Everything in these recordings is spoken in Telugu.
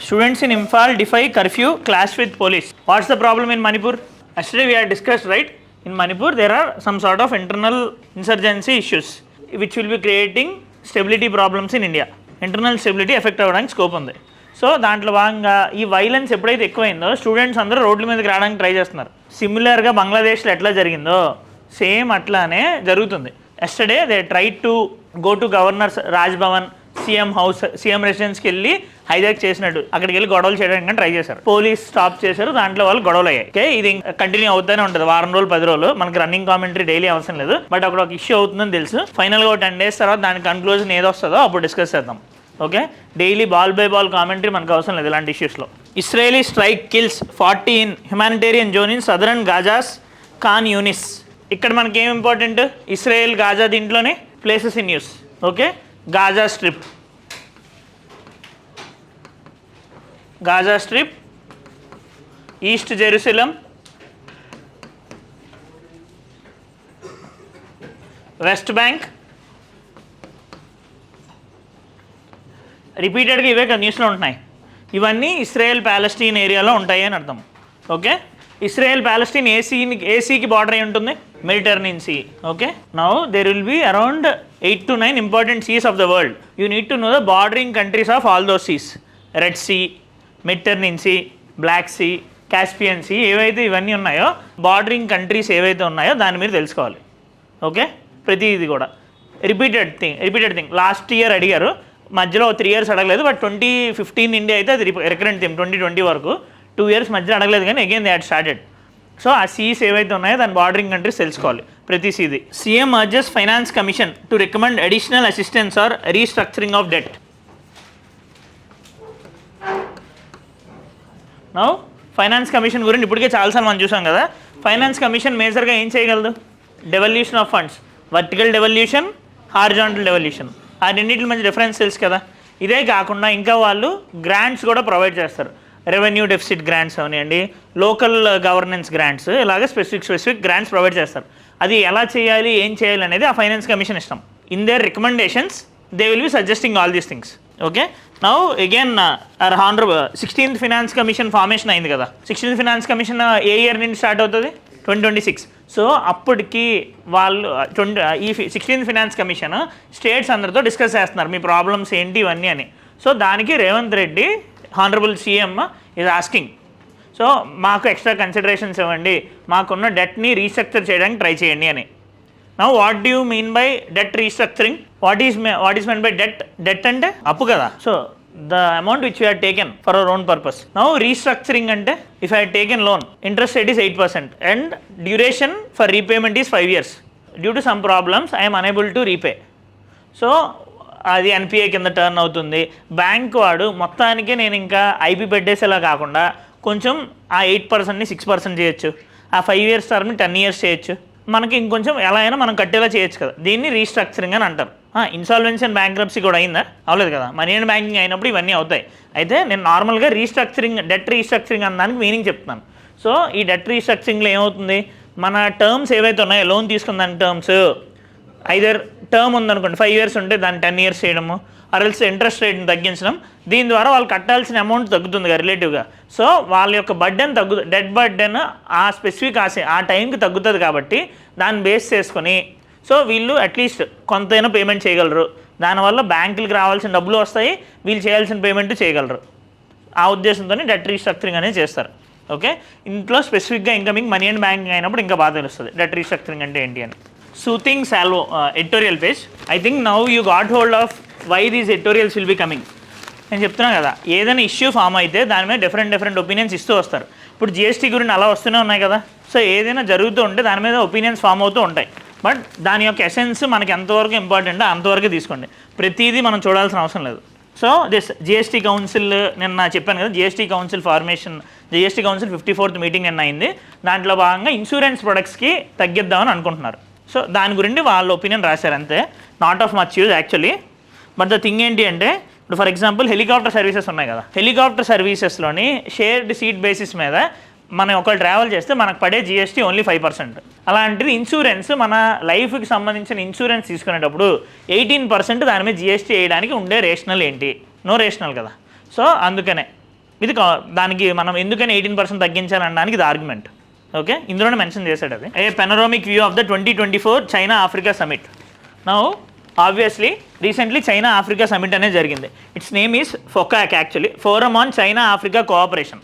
Students in Imphal defy curfew, clash with police. What's the problem in Manipur? Yesterday we had discussed, right? In Manipur there are some sort of internal insurgency issues which will be creating stability problems in India. Internal stability affect అవ్వడానికి స్కోప్ ఉంది. సో దాంట్లో భాగంగా ఈ వైలెన్స్ ఎప్పుడైతే ఎక్కువైందో స్టూడెంట్స్ అందరూ రోడ్ల మీదకి రావడానికి ట్రై చేస్తున్నారు. సిమిలర్గా బంగ్లాదేశ్లో ఎట్లా జరిగిందో సేమ్ అట్లానే జరుగుతుంది. Yesterday they try to go to governor Rajbhavan, CM house, CM రెసిడెన్స్కి వెళ్ళి హైజాక్ చేసినట్టు అక్కడికి వెళ్ళి గొడవలు చేయడానికి ట్రై చేశారు. పోలీస్ స్టాప్ చేశారు, దాంట్లో వాళ్ళు గొడవలు అయ్యాయి. ఓకే, ఇది కంటిన్యూ అవుతూనే ఉంటుంది వారం రోజులు 10 రోజులు. మనకి రన్నింగ్ కామెంటరీ డైలీ అవసరం లేదు, బట్ అక్కడ ఒక ఇష్యూ అవుతుందని తెలుసు. ఫైనల్గా 10 days తర్వాత దాని కన్క్లూజన్ ఏదో వస్తుందో అప్పుడు డిస్కస్ చేద్దాం. Okay, daily ball by ball commentary మనకు అవసరం లేదు ఇలాంటి ఇష్యూస్లో. Israeli strike kills 40 in humanitarian zone in southern Gaza's Khan Younis. ఇక్కడ మనకి ఏం ఇంపార్టెంట్, ఇస్రాయేల్ గాజా దీంట్లోనే places in news. Okay, Gaza strip, Gaza strip, east Jerusalem, west bank. రిపీటెడ్గా ఇవే న్యూస్లో ఉంటున్నాయి. ఇవన్నీ ఇస్రాయేల్ ప్యాలెస్టీన్ ఏరియాలో ఉంటాయి అని అర్థం. ఓకే, ఇస్రాయేల్ ప్యాలెస్టీన్ ఏసీకి బార్డర్ అయి ఉంటుంది, Mediterranean sea. Okay, now there will be around 8 to 9 important seas of the world. You need to know the bordering countries of all those seas. Red sea, Mediterranean sea, black sea, Caspian sea, ఏవైతే ఇవన్నీ ఉన్నాయో బార్డరింగ్ కంట్రీస్ ఏవైతే ఉన్నాయో దాని మీద తెలుసుకోవాలి. ఓకే, ప్రతిది కూడా రిపీటెడ్ థింగ్. లాస్ట్ ఇయర్ అడిగారు, మధ్యలో 3 years అడగలేదు, బట్ 2015 ఇండియా అయితే అది రికరెంట్ థీమ్. 2020 వరకు 2 years మధ్యలో అడగలేదు, కానీ again they had started. So ఆ సీస్ ఏవైతే ఉన్నాయో దాని బార్డరింగ్ కంట్రీస్ తెలుసుకోవాలి ప్రతి సీది. CM urges finance commission to recommend additional assistance or restructuring of debt. Now finance commission గురించి ఇప్పటికే చాలాసార్లు మనం చూసాం కదా. ఫైనాన్స్ కమిషన్ మేజర్గా ఏం చేయగలదు, devolution of funds, vertical devolution, horizontal devolution. ఆ రెండింటి మధ్య డిఫరెన్స్ తెలుసు కదా. ఇదే కాకుండా ఇంకా వాళ్ళు గ్రాంట్స్ కూడా ప్రొవైడ్ చేస్తారు. రెవెన్యూ డెఫిసిట్ గ్రాంట్స్ అవనివ్వండి, లోకల్ గవర్నెన్స్ గ్రాంట్స్, ఇలాగ స్పెసిఫిక్ గ్రాంట్స్ ప్రొవైడ్ చేస్తారు. అది ఎలా చేయాలి, ఏం చేయాలి అనేది ఆ ఫైనాన్స్ కమిషన్ ఇష్టం. In there recommendations they will B suggesting all these things. Okay, now again honourable 16th finance commission formation అయింది కదా. 16th ఫినాన్స్ కమిషన్ ఏ ఇయర్ నుండి స్టార్ట్ అవుతుంది, 2026. సో అప్పటికి వాళ్ళు ఈ 16th ఫినాన్స్ కమిషన్ స్టేట్స్ అందరితో డిస్కస్ చేస్తున్నారు మీ ప్రాబ్లమ్స్ ఏంటి ఇవన్నీ అని. సో దానికి Revanth Reddy honourable CM is asking, so మాకు ఎక్స్ట్రా కన్సిడరేషన్స్ ఇవ్వండి, మాకున్న డెట్ని రీస్ట్రక్చర్ చేయడానికి ట్రై చేయండి అని. Now what do you mean by det restructuring? What is mean by det? Debt అంటే అప్పు కదా. So the amount which we had taken for our own purpose. Now restructuring ante, if I had taken loan, interest rate is 8% and duration for repayment is 5 years. Due to some problems I am unable to repay. So అది ఎన్పిఏ కింద టర్న్ అవుతుంది. బ్యాంక్ వాడు మొత్తానికి నేను ఇంకా ఐపీ పెట్టేసేలా కాకుండా కొంచెం ఆ 8%ని 6% చేయొచ్చు, ఆ 5 years టర్మ్ని 10 years చేయొచ్చు, మనకి ఇంకొంచెం ఎలా అయినా మనం కట్టేలా చేయొచ్చు కదా. దీన్ని రీస్ట్రక్చరింగ్ అని అంటారు. ఇన్సాల్వెన్సీ అండ్ బ్యాంక్రప్సీ కూడా అయిందా? అవ్వలేదు కదా. మనీ అండ్ బ్యాంకింగ్ అయినప్పుడు ఇవన్నీ అవుతాయి. అయితే నేను నార్మల్గా రీస్ట్రక్చరింగ్, డెట్ రీస్ట్రక్చరింగ్ అన్న దానికి మీనింగ్ చెప్తున్నాను. సో ఈ డెట్ రీస్ట్రక్చరింగ్లో ఏమవుతుంది, మన టర్మ్స్ ఏవైతే ఉన్నాయో లోన్ తీసుకున్న దాని టర్మ్స్, ఐదర్ టర్మ్ ఉందనుకోండి 5 years ఉంటే దాన్ని 10 years చేయడము, అరల్స్ ఇంట్రెస్ట్ రేట్ని తగ్గించడం. దీని ద్వారా వాళ్ళు కట్టాల్సిన అమౌంట్ తగ్గుతుంది కదా రిలేటివ్గా. సో వాళ్ళ యొక్క బర్డెన్ డెట్ బర్డెన్ ఆ స్పెసిఫిక్ ఆ టైంకి తగ్గుతుంది కాబట్టి దాన్ని బేస్ చేసుకొని సో వీళ్ళు అట్లీస్ట్ కొంతైనా పేమెంట్ చేయగలరు. దానివల్ల బ్యాంకులకు రావాల్సిన డబ్బులు వస్తాయి, వీళ్ళు చేయాల్సిన పేమెంట్ చేయగలరు. ఆ ఉద్దేశంతో డెట్ రీస్ట్రక్చరింగ్ అనేది చేస్తారు. ఓకే, ఇంట్లో స్పెసిఫిక్గా ఇంకా మీకు మనీ అండ్ బ్యాంకింగ్ అయినప్పుడు ఇంకా బాగా తెలుస్తుంది డెట్ రీస్ట్రక్చరింగ్ అంటే ఏంటి అని. Soothing salvo editorial page. I think now you got hold of why these editorials will be coming. నేను చెప్తున్నాను కదా, ఏదైనా ఇష్యూ ఫామ్ అయితే దాని మీద డిఫరెంట్ ఒపీనియన్స్ ఇస్తూ వస్తారు. ఇప్పుడు జిఎస్టీ గురించి అలా వస్తూనే ఉన్నాయి కదా. సో ఏదైనా జరుగుతూ ఉంటే దాని మీద ఒపీనియన్స్ ఫామ్ అవుతూ ఉంటాయి. బట్ దాని యొక్క ఎసెన్స్ మనకి ఎంతవరకు ఇంపార్టెంట్ అంతవరకు తీసుకోండి, ప్రతిదీ మనం చూడాల్సిన అవసరం లేదు. సో దిస్ జిఎస్టీ కౌన్సిల్ నిన్న చెప్పాను కదా, GST council formation, GST council 54th meeting నిన్న అయింది. దాంట్లో భాగంగా ఇన్సూరెన్స్ ప్రొడక్ట్స్కి తగ్గిద్దామని అనుకుంటున్నారు. సో దాని గురించి వాళ్ళ ఒపీనియన్ రాశారు అంతే, not of much use actually. But the thing ఏంటి అంటే, ఇప్పుడు ఫర్ ఎగ్జాంపుల్ హెలికాప్టర్ సర్వీసెస్ ఉన్నాయి కదా, హెలికాప్టర్ సర్వీసెస్లోని షేర్డ్ సీట్ బేసిస్ మీద మనం ఒకళ్ళు ట్రావెల్ చేస్తే మనకు పడే జిఎస్టీ ఓన్లీ 5%. అలాంటిది ఇన్సూరెన్స్, మన లైఫ్కి సంబంధించిన ఇన్సూరెన్స్ తీసుకునేటప్పుడు 18% దాని మీద జిఎస్టీ వేయడానికి ఉండే రేషనల్ ఏంటి? నో రేషనల్ కదా. సో అందుకనే ఇది దానికి మనం ఎందుకని 18% తగ్గించాలనడానికి ఇది ఆర్గ్యుమెంట్. ఓకే, ఇందులోనే మెన్షన్ చేశాడు అది. A panoramic view of the 2024 China Africa summit. Now obviously recently China Africa summit అనేది జరిగింది. Its name is FOCAC actually, forum on China Africa cooperation.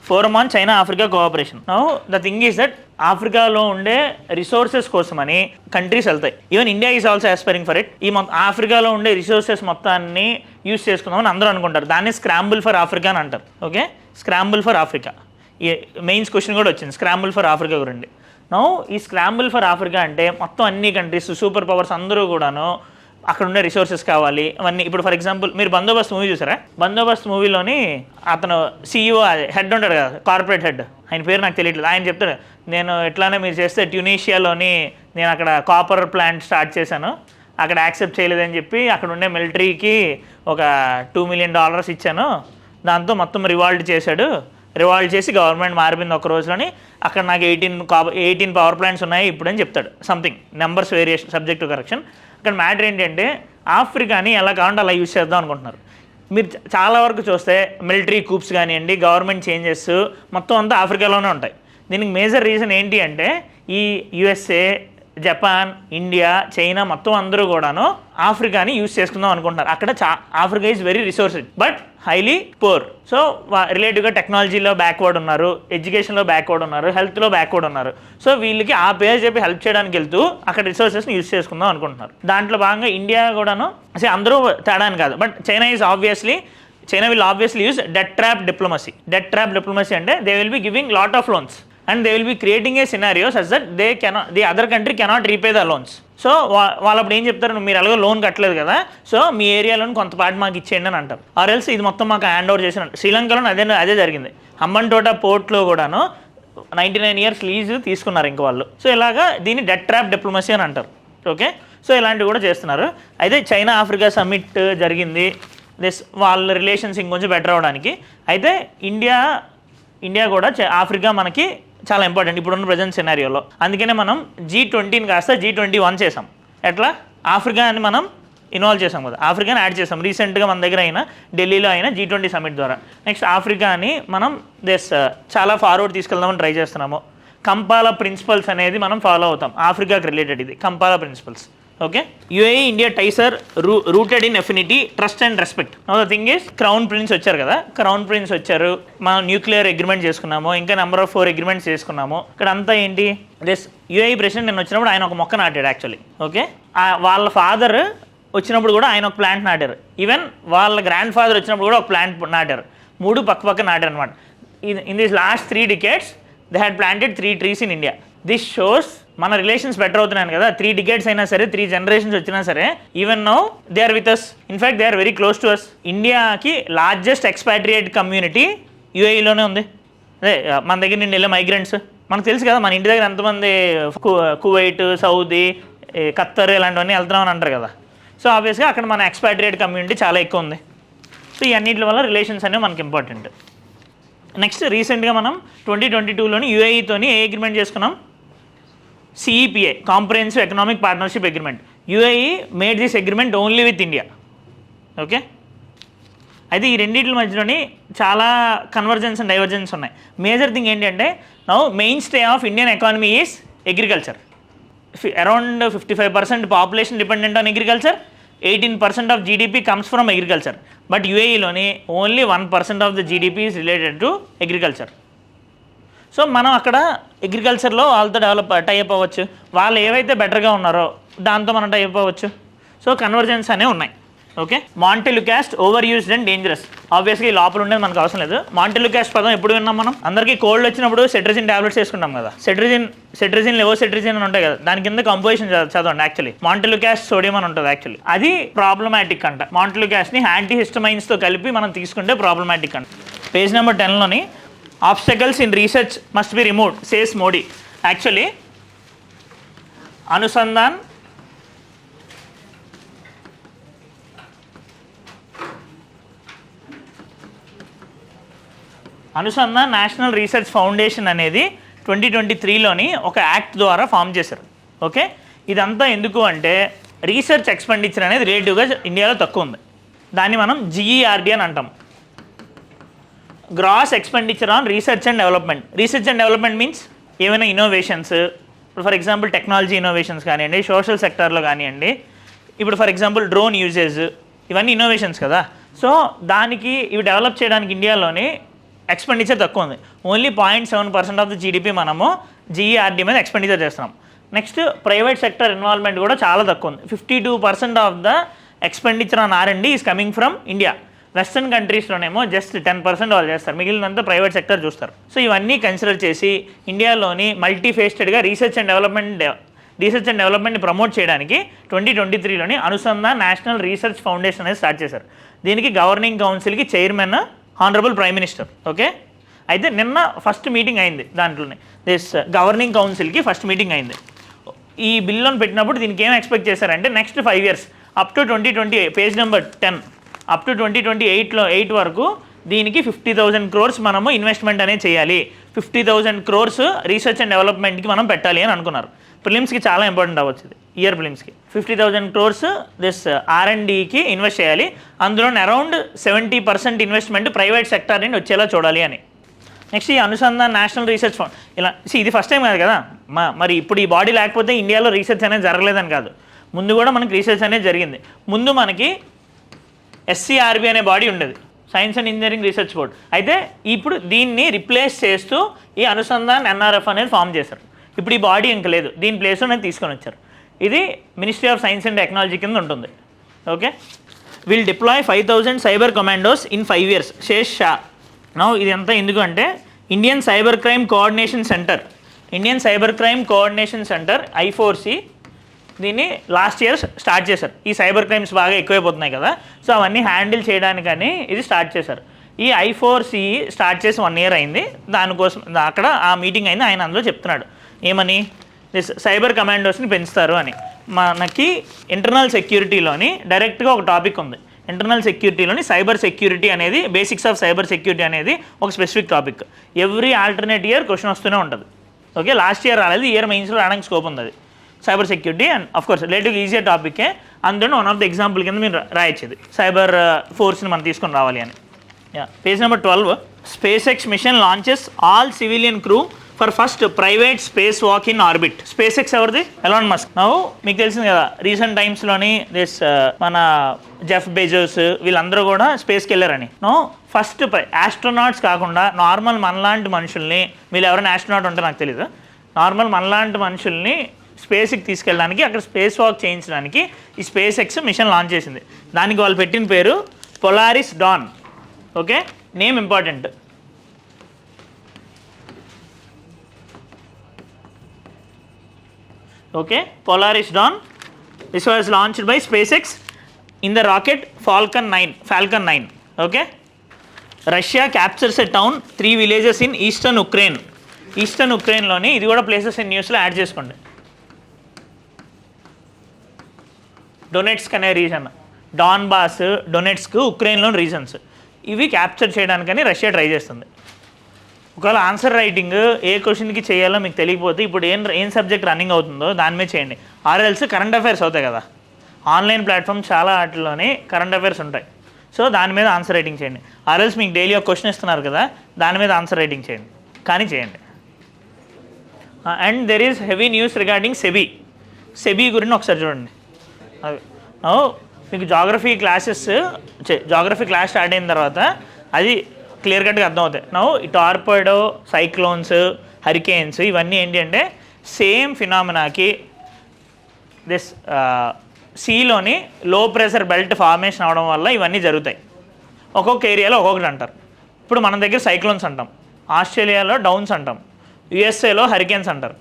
Now the thing is that ఆఫ్రికాలో ఉండే రిసోర్సెస్ కోసమని కంట్రీస్ వెళ్తాయి. Even India is also aspiring for it. ఈ ఆఫ్రికాలో ఉండే రిసోర్సెస్ మొత్తాన్ని యూస్ చేసుకుందామని అందరూ అనుకుంటారు. దాన్ని స్క్రాంబుల్ ఫర్ ఆఫ్రికా అని అంటారు. Okay, scramble for Africa. ఈ మెయిన్స్ క్వశ్చన్ కూడా వచ్చింది స్క్రాంబుల్ ఫర్ ఆఫ్రికా గురించి. నౌ ఈ స్క్రాంబుల్ ఫర్ ఆఫ్రికా అంటే మొత్తం అన్ని కంట్రీస్ సూపర్ పవర్స్ అందరూ కూడాను అక్కడ ఉండే రిసోర్సెస్ కావాలి అవన్నీ. ఇప్పుడు ఫర్ ఎగ్జాంపుల్ మీరు బందోబస్త్ మూవీ చూసారా? బందోబస్త్ మూవీలోని అతను CEO హెడ్ ఉంటాడు కదా, కార్పొరేట్ హెడ్, ఆయన పేరు నాకు తెలియట్లేదు. ఆయన చెప్తాడు, నేను ఎట్లానే మీరు చేస్తే ట్యూనీషియాలోని నేను అక్కడ కాపర్ ప్లాంట్ స్టార్ట్ చేశాను, అక్కడ యాక్సెప్ట్ చేయలేదని చెప్పి అక్కడ ఉండే మిలిటరీకి ఒక $2 million ఇచ్చాను, దాంతో మొత్తం రివాల్ట్ చేసి గవర్నమెంట్ మారిపోయింది ఒక రోజులోని, అక్కడ నాకు 18 పవర్ ప్లాంట్స్ ఉన్నాయి ఇప్పుడు అని చెప్తాడు. Something numbers variation, subject correction. ఇక్కడ మ్యాటర్ ఏంటంటే ఆఫ్రికాని ఎలా కావాలంటే అలా యూజ్ చేద్దాం అనుకుంటున్నారు. మీరు చాలా వరకు చూస్తే మిలిటరీ కూప్స్ కానివ్వండి, గవర్నమెంట్ చేంజెస్ మొత్తం అంతా ఆఫ్రికాలోనే ఉంటాయి. దీనికి మేజర్ రీజన్ ఏంటి అంటే ఈ USA, జపాన్, ఇండియా, చైనా మొత్తం అందరూ కూడాను ఆఫ్రికాని యూజ్ చేసుకుందాం అనుకుంటున్నారు. అక్కడ Africa is very resources but highly poor. So రిలేటివ్గా టెక్నాలజీలో బ్యాక్వర్డ్ ఉన్నారు, ఎడ్యుకేషన్లో బ్యాక్వర్డ్ ఉన్నారు, హెల్త్లో బ్యాక్వర్డ్ ఉన్నారు. సో వీళ్ళకి ఆ పేరు చెప్పి హెల్ప్ చేయడానికి వెళ్తూ అక్కడ రిసోర్సెస్ని యూజ్ చేసుకుందాం అనుకుంటున్నారు. దాంట్లో భాగంగా ఇండియా కూడాను అసలు అందరూ తేడా అని కాదు, but China will obviously use debt trap diplomacy. అంటే they will be giving lot of loans and they will be creating a scenario such that the other country cannot repay the loans. So వాళ్ళు అప్పుడు ఏం చెప్తారు, మీరు అలాగే లోన్ కట్టలేదు కదా, సో మీ ఏరియాలోని కొంత పార్ట్ మాకు ఇచ్చేయండి అని అంటారు. ఆర్ ఎల్స్ ఇది మొత్తం మాకు హ్యాండ్ ఓవర్ చేసిన. శ్రీలంకలో అదే జరిగింది. హంబన్టోటా పోర్ట్లో కూడాను 99 years లీజ్ తీసుకున్నారు ఇంక వాళ్ళు. సో ఇలాగా దీన్ని డెట్ ట్రాప్ డిప్లొమసీ అని అంటారు. ఓకే, సో ఇలాంటివి కూడా చేస్తున్నారు. అయితే చైనా ఆఫ్రికా సమ్మిట్ జరిగింది, వాళ్ళ రిలేషన్స్ ఇంకొంచెం బెటర్ అవ్వడానికి. అయితే ఇండియా కూడా ఆఫ్రికా మనకి చాలా ఇంపార్టెంట్ ఇప్పుడున్న ప్రజెంట్ సినారియోలో. అందుకనే మనం G20 కాస్త G21 చేసాం. ఎట్లా ఆఫ్రికాని మనం ఇన్వాల్వ్ చేసాం కదా, ఆఫ్రికాని యాడ్ చేసాం. రీసెంట్గా మన దగ్గర అయినా ఢిల్లీలో అయినా G20 సమ్మిట్ ద్వారా నెక్స్ట్ ఆఫ్రికాని మనం చాలా ఫార్వర్డ్ తీసుకెళ్దామని ట్రై చేస్తున్నాము. కంపాలా ప్రిన్సిపల్స్ అనేది మనం ఫాలో అవుతాం. ఆఫ్రికాకి రిలేటెడ్ ఇది Kampala principles. Okay, UAE India ties are rooted in affinity, trust and respect. Now the thing is crown prince వచ్చారు కదా, మనం న్యూక్లియర్ అగ్రిమెంట్ చేసుకున్నాము, ఇంకా నెంబర్ ఆఫ్ 4 అగ్రిమెంట్స్ చేసుకున్నాము. ఇక్కడ అంతా ఏంటి, UAE ప్రెసిడెంట్ నేను వచ్చినప్పుడు ఆయన ఒక మొక్క నాటాడు యాక్చువల్లీ. ఓకే, వాళ్ళ ఫాదర్ వచ్చినప్పుడు కూడా ఆయన ఒక ప్లాంట్ నాటారు. ఈవెన్ వాళ్ళ గ్రాండ్ ఫాదర్ వచ్చినప్పుడు కూడా ఒక ప్లాంట్ నాటారు. 3 పక్క నాటారు అనమాట. In this last 3 decades they had planted 3 trees in India. This shows మన రిలేషన్స్ బెటర్ అవుతున్నాయి కదా. 3 decades అయినా సరే, 3 generations వచ్చినా సరే, even now they are with us. In fact they are very close to us. ఇండియాకి లార్జెస్ట్ ఎక్స్పాట్రియేట్ కమ్యూనిటీ UAEలోనే ఉంది. అదే మన దగ్గర నుండి వెళ్ళే మైగ్రెంట్స్ మనకు తెలుసు కదా. మన ఇంటి దగ్గర ఎంతమంది కువైట్, సౌదీ, ఖత్తర్ ఇలాంటివన్నీ వెళ్తున్నామని అంటారు కదా. సో ఆబ్వియస్గా అక్కడ మన ఎక్స్పాట్రియేట్ కమ్యూనిటీ చాలా ఎక్కువ ఉంది. సో ఈ అన్నింటి వల్ల రిలేషన్స్ అనేవి మనకి ఇంపార్టెంట్. నెక్స్ట్ రీసెంట్గా మనం 2022లోని UAEతోని ఏ అగ్రిమెంట్ చేసుకున్నాం, CEPA, comprehensive economic partnership agreement. UAE made this agreement only with India. Okay, అయితే ఈ రెండింటి మధ్యలోని చాలా కన్వర్జెన్స్ అండ్ డైవర్జెన్స్ ఉన్నాయి. మేజర్ థింగ్ ఏంటంటే now main stay of Indian economy is agriculture. Around 55% population dependent on agriculture, 18% of GDP comes from agriculture. But UAEలోని only 1% of the GDP is related to agriculture. So మనం అక్కడ అగ్రికల్చర్లో వాళ్ళతో టైఅప్ అవ్వచ్చు, వాళ్ళు ఏవైతే బెటర్గా ఉన్నారో దాంతో మనం టైఅప్ అవ్వచ్చు. సో కన్వర్జెన్స్ అనేవి ఉన్నాయి. Okay, montelukast over used and dangerous. ఆబ్వియస్గా ఈ లోపల ఉండేది మనకు అవసరం లేదు. మాంటెలుకాస్ట్ పదం ఎప్పుడు విన్నాం మనం? అందరికీ కోల్డ్ వచ్చినప్పుడు సెట్రిజిన్ టాబ్లెట్స్ వేసుకుంటాం కదా. సెట్రిజిన్ లెవోసెట్రిజిన్ అని ఉంటాయి కదా, దాని కింద కంపోజిషన్ చదవండి. యాక్చువల్లీ మాంటెలుకాస్ట్ సోడియం అని ఉంటుంది. యాక్చువల్లీ అది ప్రాబ్లమాటిక్ అంట. మాంటెలుకాస్ట్ని యాంటీహిస్టమైన్స్తో కలిపి మనం తీసుకుంటే ప్రాబ్లమాటిక్ అంట. పేజ్ నెంబర్ 10లోని obstacles in research must be removed says Modi. Actually Anusandhan national research foundation అనేది 2023లోని ఒక యాక్ట్ ద్వారా ఫామ్ చేశారు. ఓకే, ఇదంతా ఎందుకు అంటే రీసెర్చ్ ఎక్స్పెండిచర్ అనేది రిలేటివ్గా ఇండియాలో తక్కువ ఉంది. దాన్ని మనం GERD అని అంటాం. Gross expenditure on research and development. Research and development means ఏమైనా ఇన్నోవేషన్స్, ఇప్పుడు ఫర్ ఎగ్జాంపుల్ టెక్నాలజీ ఇన్నోవేషన్స్ కానివ్వండి, సోషల్ సెక్టార్లో కానివ్వండి, ఇప్పుడు ఫర్ ఎగ్జాంపుల్ డ్రోన్ యూజేజ్, ఇవన్నీ ఇన్నోవేషన్స్ కదా. సో దానికి ఇవి డెవలప్ చేయడానికి ఇండియాలోని ఎక్స్పెండిచర్ తక్కువ ఉంది. ఓన్లీ 0.7% ఆఫ్ ద జీడిపి మనము జీఈఆర్డీ మీద ఎక్స్పెండిచర్ చేస్తున్నాం. నెక్స్ట్ ప్రైవేట్ సెక్టర్ ఇన్వాల్వ్మెంట్ కూడా చాలా తక్కువ ఉంది. 52% of the expenditure on R&D is coming from India. Western కంట్రీస్లోనేమో జస్ట్ 10% వాళ్ళు చేస్తారు, మిగిలినంతా ప్రైవేట్ సెక్టర్ చూస్తారు. సో ఇవన్నీ కన్సిడర్ చేసి ఇండియాలోని మల్టీఫేస్టెడ్గా రీసెర్చ్ అండ్ డెవలప్మెంట్ని ప్రమోట్ చేయడానికి 2023లోని అనుసంధాన్ నేషనల్ రీసెర్చ్ ఫౌండేషన్ అనేది స్టార్ట్ చేశారు. దీనికి గవర్నింగ్ కౌన్సిల్కి chairman honourable prime minister. Okay, అయితే నిన్న ఫస్ట్ మీటింగ్ అయింది. దాంట్లోనే దిస్ గవర్నింగ్ కౌన్సిల్కి ఫస్ట్ మీటింగ్ అయింది. ఈ బిల్లును పెట్టినప్పుడు దీనికి ఏం ఎక్స్పెక్ట్ చేశారంటే next 5 years up to 2020 page number 10 up to 2028 వరకు దీనికి 50,000 crores మనము ఇన్వెస్ట్మెంట్ అనేది చేయాలి. 50,000 crores రీసెర్చ్ అండ్ డెవలప్మెంట్కి మనం పెట్టాలి అని అనుకున్నారు. ప్రిలిమ్స్కి చాలా ఇంపార్టెంట్ అవ్వచ్చు ఇది, ఇయర్ ప్రిలిమ్స్కి. 50,000 crores దిస్ R&Dకి ఇన్వెస్ట్ చేయాలి. అందులో అరౌండ్ 70% ఇన్వెస్ట్మెంట్ ప్రైవేట్ సెక్టార్ నుండి వచ్చేలా చూడాలి అని. నెక్స్ట్ ఈ అనుసంధాన్ నేషనల్ రీసెర్చ్ ఫండ్, ఇలా ఇది ఫస్ట్ టైం కాదు కదా. మరి ఇప్పుడు ఈ బాడీ లేకపోతే ఇండియాలో రీసెర్చ్ అనేది జరగలేదని కాదు, ముందు కూడా మనకి రీసెర్చ్ అనేది జరిగింది. ముందు మనకి SCRB అనే బాడీ ఉండేది, science and engineering research board. అయితే ఇప్పుడు దీన్ని రిప్లేస్ చేస్తూ ఈ అనుసంధాన్ NRF అనేది ఫామ్ చేశారు. ఇప్పుడు ఈ బాడీ ఇంకా లేదు, దీని ప్లేస్లో నేను తీసుకొని వచ్చారు. ఇది ministry of science and technology కింద ఉంటుంది. Okay, will deploy 5,000 cyber commandos in 5 years, శేష్ షా. నౌ ఇది అంతా ఎందుకు అంటే Indian cyber crime coordination centre I4C దీన్ని లాస్ట్ ఇయర్ స్టార్ట్ చేశారు. ఈ సైబర్ క్రైమ్స్ బాగా ఎక్కువైపోతున్నాయి కదా, సో అవన్నీ హ్యాండిల్ చేయడానికని ఇది స్టార్ట్ చేశారు. ఈ I4C స్టార్ట్ చేసి 1 year అయింది. దానికోసం అక్కడ ఆ మీటింగ్ అయింది. ఆయన అందులో చెప్తున్నాడు ఏమని, సైబర్ కమాండోస్ని పెంచుతారు అని. మనకి ఇంటర్నల్ సెక్యూరిటీలోని డైరెక్ట్గా ఒక టాపిక్ ఉంది. ఇంటర్నల్ సెక్యూరిటీలోని సైబర్ సెక్యూరిటీ అనేది, బేసిక్స్ ఆఫ్ సైబర్ సెక్యూరిటీ అనేది ఒక specific topic. Every alternate year question వస్తూనే ఉంటుంది. ఓకే, లాస్ట్ ఇయర్ రాలేదు, ఇయర్ మెయిన్స్లో రావడానికి స్కోప్ ఉంది అది సైబర్ సెక్యూరిటీ. అండ్ అఫ్కోర్స్ రిలేటివ్గా ఈజియర్ టాపికే, అందులో వన్ ఆఫ్ ద ఎగ్జాంపుల్ కింద మీరు రాయొచ్చేది సైబర్ ఫోర్స్ని మనం తీసుకొని రావాలి అని. Page number 12, SpaceX mission launches all civilian crew for first private spacewalk in orbit. SpaceX ఎవరిది? Elon Musk. నవ్వు మీకు తెలిసింది కదా, రీసెంట్ టైమ్స్లోని దిస్ మన జెఫ్ బెజోస్ వీళ్ళందరూ కూడా స్పేస్కి వెళ్ళారని. ఫస్ట్ ఆస్ట్రోనాట్స్ కాకుండా నార్మల్ మనలాంటి మనుషుల్ని, వీళ్ళు ఎవరైనా ఆస్ట్రోనాట్ ఉంటే నాకు తెలీదు, నార్మల్ మనలాంటి మనుషుల్ని స్పేస్కి తీసుకెళ్ళడానికి, అక్కడ స్పేస్ వాక్ చేయించడానికి ఈ SpaceX మిషన్ లాంచ్ చేసింది. దానికి వాళ్ళు పెట్టిన పేరు Polaris Dawn. Okay, name important. Okay, Polaris Dawn. This was launched by SpaceX in the rocket Falcon 9. Okay, Russia captures a town, 3 villages in eastern Ukraine. Eastern ఉక్రెయిన్లోని ఇది కూడా ప్లేసెస్ ఇన్ న్యూస్లో యాడ్ చేసుకోండి. డొనెట్స్క్ అనే రీజన్, డాన్బాస్, డొనెట్స్క్ ఉక్రెయిన్లోని రీజన్స్, ఇవి క్యాప్చర్ చేయడానికని రష్యా ట్రై చేస్తుంది. ఒకవేళ ఆన్సర్ రైటింగ్ ఏ క్వశ్చన్కి చేయాలో మీకు తెలియకపోతే ఇప్పుడు ఏం సబ్జెక్ట్ రన్నింగ్ అవుతుందో దాని మీద చేయండి. ఆర్ఎల్స్ కరెంట్ అఫైర్స్ అవుతాయి కదా, ఆన్లైన్ ప్లాట్ఫామ్ చాలా వాటిలోనే కరెంట్ అఫైర్స్ ఉంటాయి. సో దాని మీద ఆన్సర్ రైటింగ్ చేయండి. ఆర్ఎల్స్ మీకు డైలీ ఒక క్వశ్చన్ ఇస్తున్నారు కదా, దాని మీద ఆన్సర్ రైటింగ్ చేయండి, కానీ చేయండి. And there is heavy news regarding SEBI గురించి ఒకసారి చూడండి. మీకు జాగ్రఫీ క్లాస్ స్టార్ట్ అయిన తర్వాత అది క్లియర్ కట్గా అర్థమవుతాయి. ఈ టార్పెడో, సైక్లోన్స్, హరికేన్స్ ఇవన్నీ ఏంటి అంటే సేమ్ ఫినామినాకి దిస్ సీలోని లో ప్రెషర్ బెల్ట్ ఫార్మేషన్ అవడం వల్ల ఇవన్నీ జరుగుతాయి. ఒక్కొక్క ఏరియాలో ఒక్కొక్కటి అంటారు. ఇప్పుడు మన దగ్గర సైక్లోన్స్ అంటాం, ఆస్ట్రేలియాలో డౌన్స్ అంటాం, యుఎస్ఏలో హరికేన్స్ అంటారు.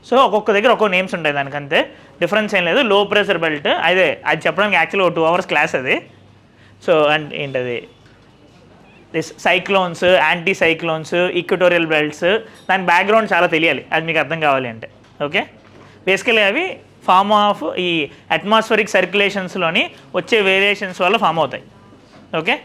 సో ఒక్కొక్క దగ్గర ఒక్కొక్క నేమ్స్ ఉంటాయి, దానికంతే డిఫరెన్స్ ఏం లేదు. లో ప్రెషర్ బెల్ట్ అది చెప్పడానికి యాక్చువల్గా 2 hours క్లాస్ అది. సో అండ్ ఏంటది this cyclones, anti cyclones, equatorial belts, దాని బ్యాక్గ్రౌండ్ చాలా తెలియాలి, అది మీకు అర్థం కావాలి అంటే. ఓకే, బేసికలీ అవి ఫామ్ ఆఫ్ ఈ అట్మాస్ఫరిక్ సర్క్యులేషన్స్లోని వచ్చే వేరియేషన్స్ వల్ల ఫామ్ అవుతాయి. ఓకే.